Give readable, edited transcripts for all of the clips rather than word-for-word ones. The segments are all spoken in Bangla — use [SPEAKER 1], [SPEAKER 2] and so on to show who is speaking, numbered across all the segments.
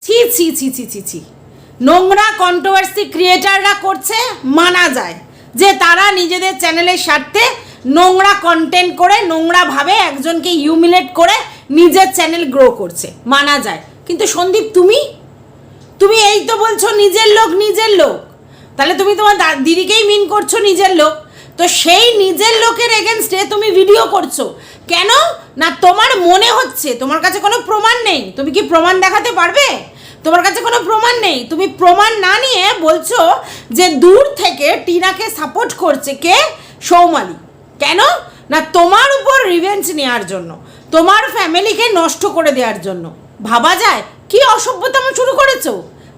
[SPEAKER 1] ছি ছি ছি ছি ছি ছি, নোংরা কন্ট্রোভার্সি ক্রিয়েটাররা করছে মানা যায়, যে তারা নিজেদের চ্যানেলের স্বার্থে নোংরা কন্টেন্ট করে নোংরাভাবে একজনকে হিউমিলেট করে নিজের চ্যানেল গ্রো করছে, মানা যায়। কিন্তু সন্দীপ তুমি এই তো বলছো নিজের লোক, তাহলে তুমি তোমার দিদিকেই মিন করছো নিজের লোক, তো সেই নিজের লোকের এগেনস্টে তুমি ভিডিও করছো কেন? না তোমার মনে হচ্ছে, তোমার কাছে কোনো প্রমাণ নেই। তুমি কি প্রমাণ দেখাতে পারবে? তোমার কাছে কোনো প্রমাণ নেই, তুমি প্রমাণ না নিয়ে বলছো যে দূর থেকে টিনাকে সাপোর্ট করছে কে? সৌমালি। কেন? না তোমার উপর রিভেঞ্জ নেওয়ার জন্য, তোমার ফ্যামিলিকে নষ্ট করে দেওয়ার জন্য। ভাবা যায় কি অসভ্যতম শুরু করেছো?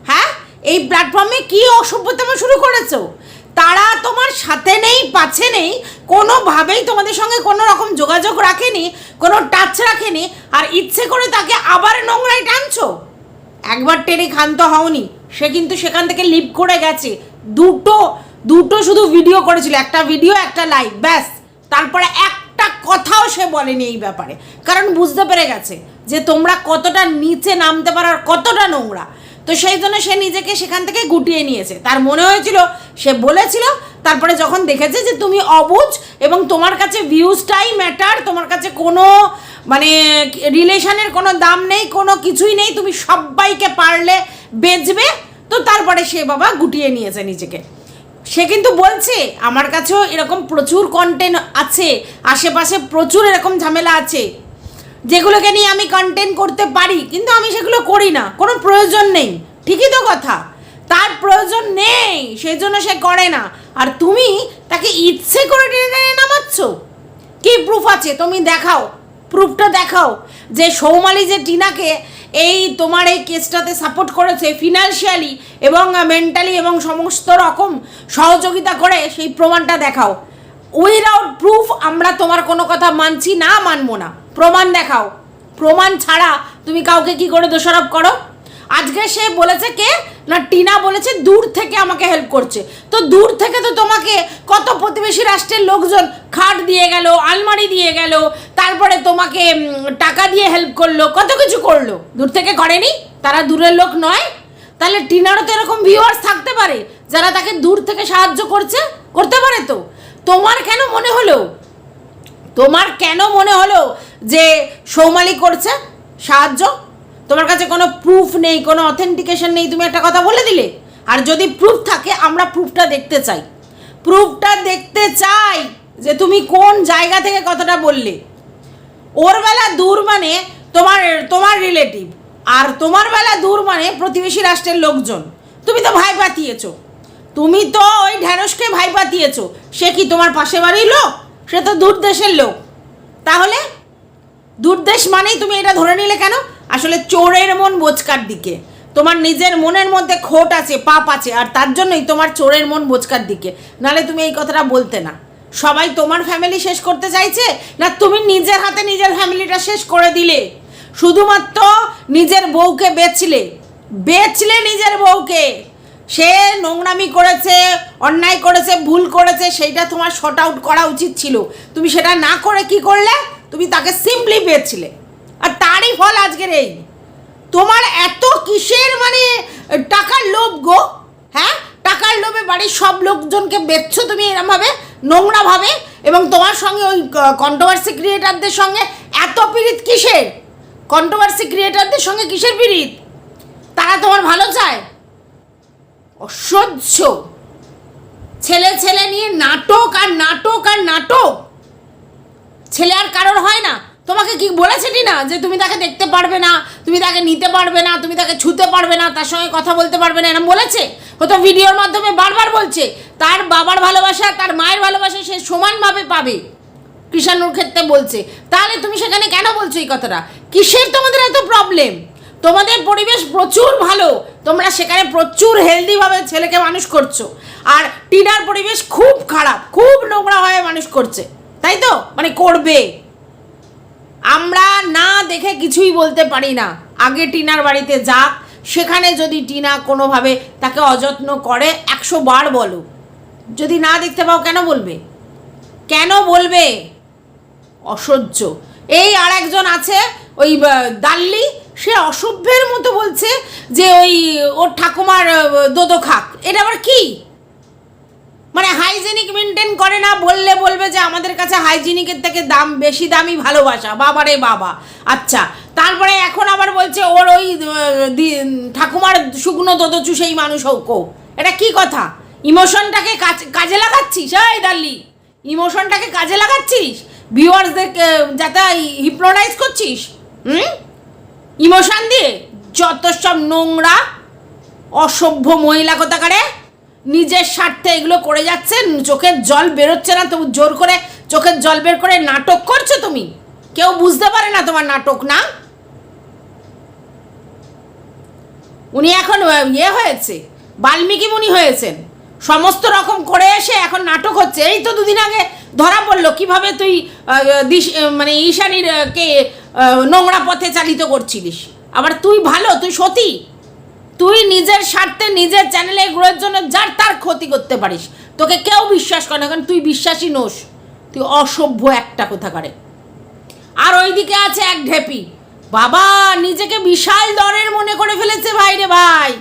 [SPEAKER 1] হ্যাঁ, এই প্ল্যাটফর্মে কি অসভ্যতম শুরু করেছো? তারা তোমার সাথে নেই, পাছে নেই, কোনোভাবেই তোমাদের সঙ্গে কোনো রকম যোগাযোগ রাখেনি, কোনো টাচ রাখেনি, আর ইচ্ছে করে তাকে আবার নোংরায় টানছো। একবার টেনে ক্ষান্ত হওনি, সে কিন্তু সেখান থেকে লিভ করে গেছে। দুটো শুধু ভিডিও করেছিল, একটা ভিডিও একটা লাইভ, ব্যাস। তারপরে একটা কথাও সে বলেনি এই ব্যাপারে, কারণ বুঝতে পেরে গেছে যে তোমরা কতটা নিচে নামতে পারো আর কতটা নোংরা। তো সেই জন্য সে নিজেকে সেখান থেকে গুটিয়ে নিয়েছে। তার মনে হয়েছিল, সে বলেছিল, তারপরে যখন দেখেছে যে তুমি অবুঝ এবং তোমার কাছে ভিউজটাই ম্যাটার, তোমার কাছে কোনো মানে রিলেশনের কোনো দাম নেই, কোনো কিছুই নেই, তুমি সবাইকে পারলে বেচবে, তো তারপরে সে বাবা গুটিয়ে নিয়েছে নিজেকে। সে কিন্তু বলছে আমার কাছেও এরকম প্রচুর কন্টেন্ট আছে, আশেপাশে প্রচুর এরকম ঝামেলা আছে যেগুলোকে নিয়ে আমি কন্টেন্ট করতে পারি, কিন্তু আমি সেগুলো করি না, কোনো প্রয়োজন নেই। ঠিকই তো কথা, তার প্রয়োজন নেই, সেই জন্য সে করে না। আর তুমি তাকে ইচ্ছে করে টেনে টেনে নামাচ্ছ। কি প্রুফ আছে? তুমি দেখাও, প্রুফটা দেখাও যে সৌমালি যে টিনাকে এই তোমার এই কেসটাতে সাপোর্ট করেছে ফিনান্সিয়ালি এবং মেন্টালি এবং সমস্ত রকম সহযোগিতা করে, সেই প্রমাণটা দেখাও। উইদাউট প্রুফ আমরা তোমার কোনো কথা মানছি না, মানবো না। প্রমাণ দেখাও। প্রমাণ ছাড়া তুমি কাউকে কি করে দোষারোপ করো? আজকে সে বলেছে কে? না টিনা বলেছে দূর থেকে আমাকে হেল্প করছে। তো দূর থেকে তো তোমাকে কত প্রতিবেশী রাষ্ট্রের লোকজন খাট দিয়ে গেল, আলমারি দিয়ে গেল, তারপরে তোমাকে টাকা দিয়ে হেল্প করলো, কত কিছু করলো। দূর থেকে করেনি? তারা দূরের লোক নয়? তাহলে টিনারও তো এরকম ভিউয়ার্স থাকতে পারে যারা তাকে দূর থেকে সাহায্য করতে পারে। তো তোমার কেন মনে হলো যে সৌমালি করছে সাহায্য? তোমার কাছে কোনো প্রুফ নেই, কোনো অথেন্টিকেশন নেই, তুমি একটা কথা বলে দিলে। আর যদি প্রুফ থাকে, আমরা প্রুফটা দেখতে চাই যে তুমি কোন জায়গা থেকে কথাটা বললে। ওর বেলা দূর মানে তোমার রিলেটিভ, আর তোমার বেলা দূর মানে প্রতিবেশী রাষ্ট্রের লোকজন। তুমি তো ভাই পাতিয়েছো, তুমি তো ওই ঢ্যাঁড়সকে ভাই পাতিয়েছো। সে কি তোমার পাশে বাড়ির লোক? সে তো দূর দেশের লোক। তাহলে দূর দেশ মানেই তুমি এটা ধরে নিলে কেন? আসলে চোরের মন বোচকার দিকে। তোমার নিজের মনের মধ্যে খোট আছে, পাপ আছে, আর তার জন্যই তোমার চোরের মন বোচকার দিকে। নাহলে তুমি এই কথাটা বলতে না। সবাই তোমার ফ্যামিলি শেষ করতে চাইছে, না তুমি নিজের হাতে নিজের ফ্যামিলিটা শেষ করে দিলে? শুধুমাত্র নিজের বউকে বেচলে নিজের বউকে। সে নোংরামি করেছে, অন্যায় করেছে, ভুল করেছে, সেইটা তোমার শর্ট আউট করা উচিত ছিল। তুমি সেটা না করে কি করলে? তুমি তাকে সিম্পলি বেচলে, আর তারই ফল আজকের এই। তোমার এত কিসের মানে টাকার লোভ গো? হ্যাঁ, টাকার লোভে বাড়ির সব লোকজনকে বেচছো তুমি এরমভাবে, নোংরাভাবে। এবং তোমার সঙ্গে ওই কন্ট্রোভার্সি ক্রিয়েটারদের সঙ্গে এত পীড়িত কিসের? কন্ট্রোভার্সি ক্রিয়েটারদের সঙ্গে কিসের পীড়িত? তারা তোমার ভালো চায়? অসহ্য। ছেলে নিয়ে নাটক আর নাটক আর নাটক। ছেলে আর কারোর হয় না? তোমাকে কি বলেছে না যে তুমি তাকে দেখতে পারবে না, তুমি তাকে নিতে পারবে না, তুমি তাকে ছুতে পারবে না, তার সঙ্গে কথা বলতে পারবে না, এরকম বলেছে? হয়তো ভিডিওর মাধ্যমে বারবার বলছে তার বাবার ভালোবাসা, তার মায়ের ভালোবাসা সে সমানভাবে পাবে, কৃষাণুর ক্ষেত্রে বলছে। তাহলে তুমি সেখানে কেন বলছো এই কথাটা? কিসের তোমাদের এত প্রবলেম? তোমাদের পরিবেশ প্রচুর ভালো, তোমরা সেখানে প্রচুর হেলদিভাবে ছেলেকে মানুষ করছো। আর টিনার পরিবেশ খুব খারাপ, খুব নোংরাভাবে মানুষ করছে, তাই তো? মানে করবে। আমরা না দেখে কিছুই বলতে পারি না। আগে টিনার বাড়িতে যাক, সেখানে যদি টিনা কোনোভাবে তাকে অযত্ন করে 100 বার বলো। যদি না দেখতে পাও কেন বলবে? অসহ্য। এই আর একজন আছে ওই দাল্লি, সে অসভ্যের মতো বলছে যে ওই ওর ঠাকুমার দোদো খাক। এটা আবার কি? মানে হাইজেনিক মেনটেন করে না, বললে বলবে যে আমাদের কাছে হাইজেনিকের থেকে দাম বেশি দামি ভালোবাসা। বাবা রে বাবা। আচ্ছা, তারপরে এখন আবার বলছে ওর ওই ঠাকুমার শুকনো দোদো চুষেই মানুষ হোক। এটা কি কথা? ইমোশনটাকে কাজে লাগাচ্ছিস? এই ডার্লি, ইমোশনটাকে কাজে লাগাচ্ছিস, ভিউয়ার্সদেরকে যাতে হিপনোটাইজ করছিস ইমোশন দিয়ে। যত সব নোংরা অসভ্য মহিলা কোথাকারে, নিজের স্বার্থে এগুলো করে যাচ্ছে, চোখের জল বেরোচ্ছে না, তবু জোর করে চোখের জল বের করে নাটক করছো তুমি। কেউ বুঝতে পারে না তোমার নাটক না। উনি এখন হয়েছে, বাল্মীকি মুনি হয়েছেন, সমস্ত রকম করে এসে এখন নাটক হচ্ছে। এই তো দুদিন আগে ধরা পড়লো কিভাবে তুই মানে ঈশানীর কে নোংরা পথে চালিত করছিলিস। আবার তুই ভালো, তুই সতী, তুই নিজের স্বার্থে নিজের চ্যানেলে গ্রোয়ের জন্য যার তার ক্ষতি করতে পারিস। তোকে কেউ বিশ্বাস করে না, কারণ তুই বিশ্বাসী নোস। তুই অসভ্য একটা কোথাকারে। আর ওইদিকে আছে এক ঢেপি, বাবা নিজেকে বিশাল দরের মনে করে ফেলেছে ভাই রে ভাই।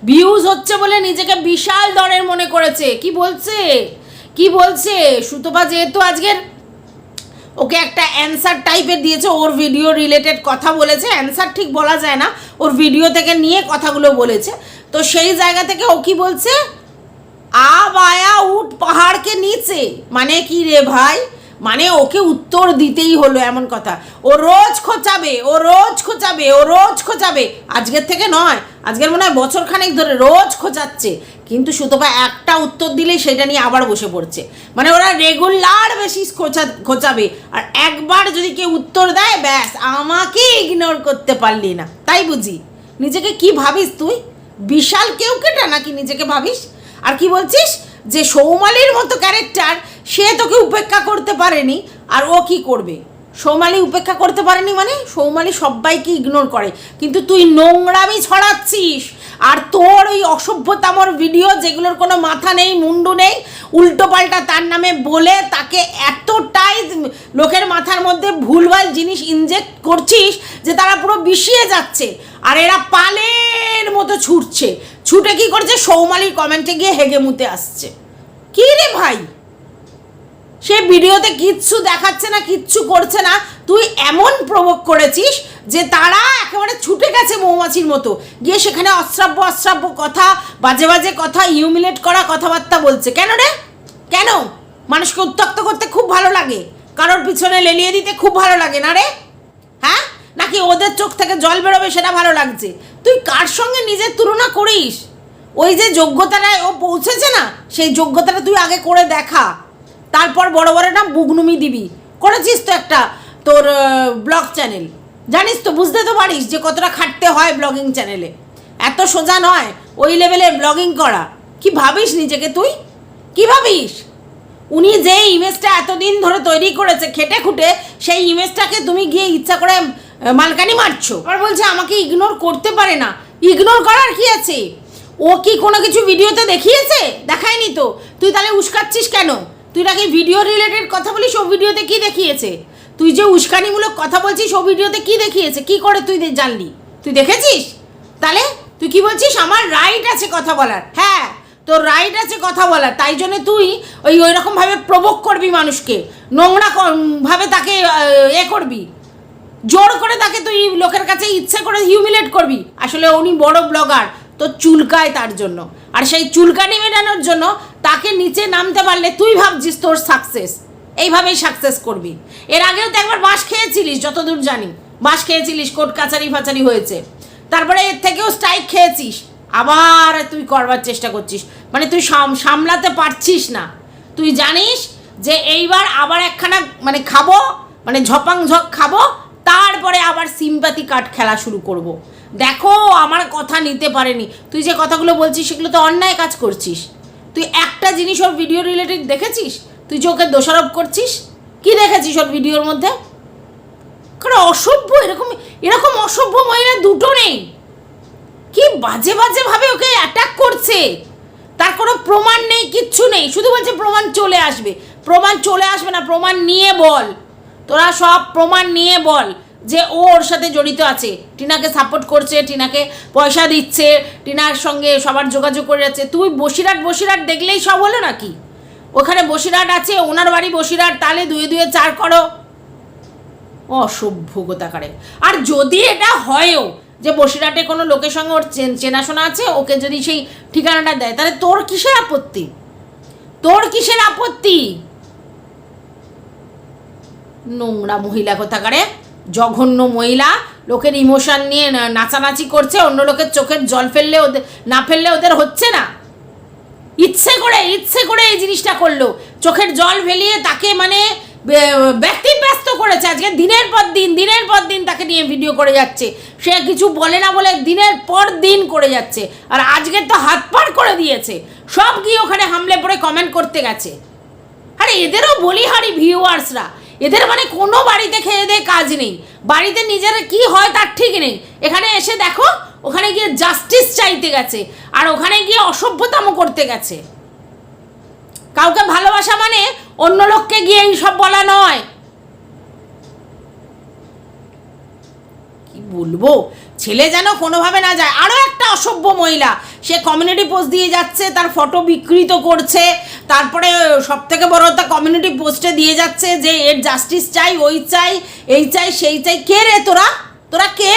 [SPEAKER 1] ভিউজ হচ্ছে বলে নিজেকে বিশাল দরের মনে করেছে। কি বলছে সুতপা যেহেতু আজকের ওকে একটা অ্যান্সার টাইপের দিয়েছে, ওর ভিডিও রিলেটেড কথা বলেছে, অ্যান্সার ঠিক বলা যায় না, ওর ভিডিও থেকে নিয়ে কথাগুলো বলেছে। তো সেই জায়গা থেকে ও কি বলছে, আব আয়া উঠ পাহাড়কে নিচে। মানে কি রে ভাই? মানে ওকে উত্তর দিতেই হলো এমন কথা। ও রোজ খোঁচাবে। আজকের থেকে নয়, আজকের মনে হয় বছরখানেক ধরে রোজ খোঁচাচ্ছে, কিন্তু সুতপা একটা উত্তর দিলেই সেটা নিয়ে আবার বসে পড়ছে। মানে ওরা রেগুলার বেশি খোঁচাবে, আর একবার যদি কেউ উত্তর দেয় ব্যাস, আমাকে ইগনোর করতে পারলি না, তাই বুঝি? নিজেকে কি ভাবিস তুই? বিশাল কেউ কেটা নাকি নিজেকে ভাবিস? আর কি বলছিস যে সৌমালির মতো ক্যারেক্টার, সে তোকে উপেক্ষা করতে পারেনি, আর ও কি করবে? সৌমালি উপেক্ষা করতে পারেনি মানে সৌমালি সবাইকে ইগনোর করে, কিন্তু তুই নোংরামি ছড়াচ্ছিস। আর তোর ওই অসভ্যতামর ভিডিও যেগুলোর কোনো মাথা নেই মুন্ডু নেই, উল্টোপাল্টা তার নামে বলে তাকে এতটাই লোকের মাথার মধ্যে ভুলভাল জিনিস ইনজেক্ট করছিস যে তারা পুরো বিষিয়ে যাচ্ছে। আর এরা পালের মতো ছুটে কি করছে, সৌমালির কমেন্টে গিয়ে হেগে মুতে আসছে। কি রে ভাই, সে ভিডিওতে কিচ্ছু দেখাচ্ছে না, কিচ্ছু করছে না, তুই এমন প্রভোগ করেছিস যে তারা একেবারে ছুটে গেছে মৌমাছির মতো, গিয়ে সেখানে অশ্রাব্য কথা, বাজে কথা, হিউমিলেট করা কথাবার্তা বলছে। কেন রে? কেন? মানুষকে উত্ত্যক্ত করতে খুব ভালো লাগে, কারোর পিছনে লেলিয়ে দিতে খুব ভালো লাগে না রে? হ্যাঁ, নাকি ওদের চোখ থেকে জল বেরোবে সেটা ভালো লাগছে? তুই কার সঙ্গে নিজের তুলনা করিস? ওই যে যোগ্যতাটায় ও পৌঁছেছে না, সেই যোগ্যতাটা তুই আগে করে দেখা, তারপর বড় না বুগনুমি দিবি। করেছিস তো একটা তোর ব্লগ চ্যানেল, জানিস তো, বুঝতে তো পারিস যে কতটা খাটতে হয় ব্লগিং চ্যানেলে। এত সোজা নয় ওই লেভেলের ব্লগিং করা। কি ভাবিস নিজেকে তুই? কি ভাবিস? উনি যে ইমেজটা এতদিন ধরে তৈরি করেছে খেটে খুঁটে, সেই ইমেজটাকে তুমি গিয়ে ইচ্ছা করে মালকানি মারছো। আর বলছে আমাকে ইগনোর করতে পারে না। ইগনোর করার কি আছে? ও কি কোনো কিছু ভিডিওতে দেখিয়েছে? দেখায়নি তো, তুই তাহলে উস্কাচ্ছিস কেন? তুই নাকি ভিডিও রিলেটেড কথা বলিস, ও ভিডিওতে কি দেখিয়েছে? তুই যে উস্কানিমূলক কথা বলছিস, ও ভিডিওতে কি দেখিয়েছে? কি করে তুই জানলি? তুই দেখেছিস? তাহলে তুই কি বলছিস আমার রাইট আছে কথা বলার? হ্যাঁ, তোর রাইট আছে কথা বলার, তাই জন্য তুই ওই রকমভাবে প্রভোগ করবি মানুষকে, নোংরা ভাবে তাকে করবি, জোর করে তাকে তুই লোকের কাছে ইচ্ছে করে হিউমিলেট করবি। আসলে উনি বড় ব্লগার, তো চুলকায় তার জন্য, আর সেই চুলকানি মেটানোর জন্য তাকে নিচে নামতে পারলে তুই ভাবছিস তোর সাকসেস, এইভাবেই সাকসেস করবি। এর আগেও তো একবার বাঁশ খেয়েছিলিস, যতদূর জানি বাঁশ খেয়েছিলিস, কোর্ট কাচারি ফাচারি হয়েছে, তারপরে এর থেকেও স্ট্রাইক খেয়েছিস, আবার তুই করবার চেষ্টা করছিস। মানে তুই সামলাতে পারছিস না। তুই জানিস যে এইবার আবার একখানা মানে খাবো, মানে ঝপাংঝক খাবো, তারপরে আবার সিম্প্যাথি কার্ড খেলা শুরু করব। দেখো আমার কথা নিতে পারেনি। তুই যে কথাগুলো বলছিস সেগুলো তো অন্যায় কাজ করছিস। তুই একটা জিনিস ওর ভিডিও রিলেটেড দেখেছিস? তুই যে ওকে দোষারোপ করছিস, কি দেখেছিস ওর ভিডিওর মধ্যে? কারণ অসভ্য, এরকম অসভ্য মহিলা দুটো নেই। কি বাজে ভাবে ওকে অ্যাটাক করছে, তার কোনো প্রমাণ নেই, কিচ্ছু নেই, শুধু বলছে প্রমাণ চলে আসবে। প্রমাণ চলে আসবে না, প্রমাণ নিয়ে বল, তোরা সব প্রমাণ নিয়ে বল যে ও ওর সাথে জড়িত আছে, টিনাকে সাপোর্ট করছে, টিনাকে পয়সা দিচ্ছে, টিনার সঙ্গে সবার যোগাযোগ করে যাচ্ছে। তুই বসিরহাট দেখলেই সব হলো নাকি? ওখানে বসিরহাট আছে, ওনার বাড়ি বসিরহাট, তাহলে 2 2 4 করো। অসভ্যতা করে। আর যদি এটা হয়ও যে বসিরহাটে কোনো লোকের সঙ্গে ওর চেনাশোনা আছে, ওকে যদি সেই ঠিকানাটা দেয়, তাহলে তোর কিসের আপত্তি? তোর কিসের আপত্তি? নোংরা মহিলা কোথাকারে, জঘন্য মহিলা, লোকের ইমোশন নিয়ে নাচানাচি করছে, অন্য লোকের চোখের জল ফেললে ওদের না ফেললে ওদের হচ্ছে না, ইচ্ছে করে এই জিনিসটা করলো, চোখের জল ফেলিয়ে তাকে মানে ব্যক্তিব্যস্ত করেছে। আজকে দিনের পর দিন তাকে নিয়ে ভিডিও করে যাচ্ছে, সে কিছু বলে না বলে দিনের পর দিন করে যাচ্ছে। আর আজকে তো হাত পার করে দিয়েছে, সব গিয়ে ওখানে হামলে পড়ে কমেন্ট করতে গেছে। আরে এদেরও বলিহারি ভিউয়ার্সরা, এদের মানে কোনো বাড়িতে খেয়ে দিয়ে কাজ নেই, বাড়িতে নিজের কি হয় তার ঠিক নেই। এখানে এসে দেখো, ওখানে গিয়ে জাস্টিস চাইতে গেছে, আর ওখানে গিয়ে অসভ্যতাম করতে গেছে। কাউকে ভালোবাসা মানে অন্য লোককে গিয়ে এইসব বলা নয়। কি বলবো, ছেলে যেন কোনোভাবে না যায়। আরও একটা অসভ্য মহিলা, সে কমিউনিটি পোস্ট দিয়ে যাচ্ছে, তার ফটো বিকৃত করছে, তারপরে সব থেকে বড় কথা কমিউনিটি পোস্টে দিয়ে যাচ্ছে যে এর জাস্টিস চাই, ওই চাই, এই চাই, সেই চাই। কে রে তোরা কে?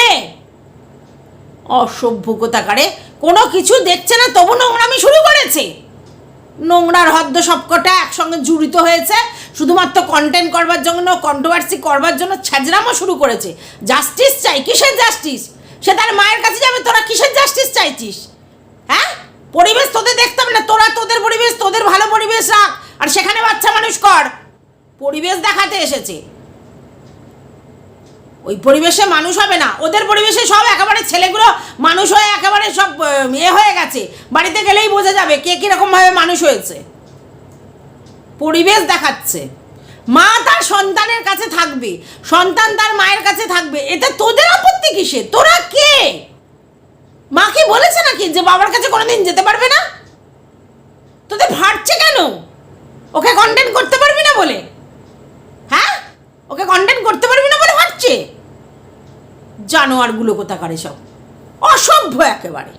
[SPEAKER 1] অসভ্য কোথাকারে, কোনো কিছু দেখছে না তবু নোংরামি শুরু করেছে। নোংরার হদ্দ সবকটা একসঙ্গে জড়িত হয়েছে, শুধুমাত্র কন্টেন্ট করবার জন্য, কন্ট্রোভার্সি করবার জন্য ছ্যাজরামও শুরু করেছে। জাস্টিস চাই, কিসের জাস্টিস? সে তার মায়ের কাছে যাবে, তোরা কিসের জাস্টিস চাইছিস? হ্যাঁ, পরিবেশ তোদের দেখতে হবে না? তোরা তোদের পরিবেশ, তোদের ভালো পরিবেশ রাখ, আর সেখানে বাচ্চা মানুষ কর। পরিবেশ দেখাতে এসেছে, ওই পরিবেশে মানুষ হবে না। ওদের পরিবেশে সব একেবারে ছেলেগুলো মানুষ হয়ে একেবারে সব হয়ে গেছে, বাড়িতে গেলেই বোঝা যাবে কে কীরকমভাবে মানুষ হয়েছে। পরিবেশ দেখাচ্ছে। মা তার সন্তানের কাছে থাকবে, সন্তান তার মায়ের কাছে থাকবে, এতে তোদের আপত্তি কিসে? তোরা কে? মা কি বলেছে নাকি যে বাবার কাছে কোনোদিন যেতে পারবে না? তোদের ফাটছে কেন? ওকে কন্টেন্ট করতে পারবি না বলে? হ্যাঁ, ওকে কন্টেন্ট করতে পারবি না বলে ফাটছে? জানোয়ারগুলো কোথাকারে সব, অসভ্য একেবারে।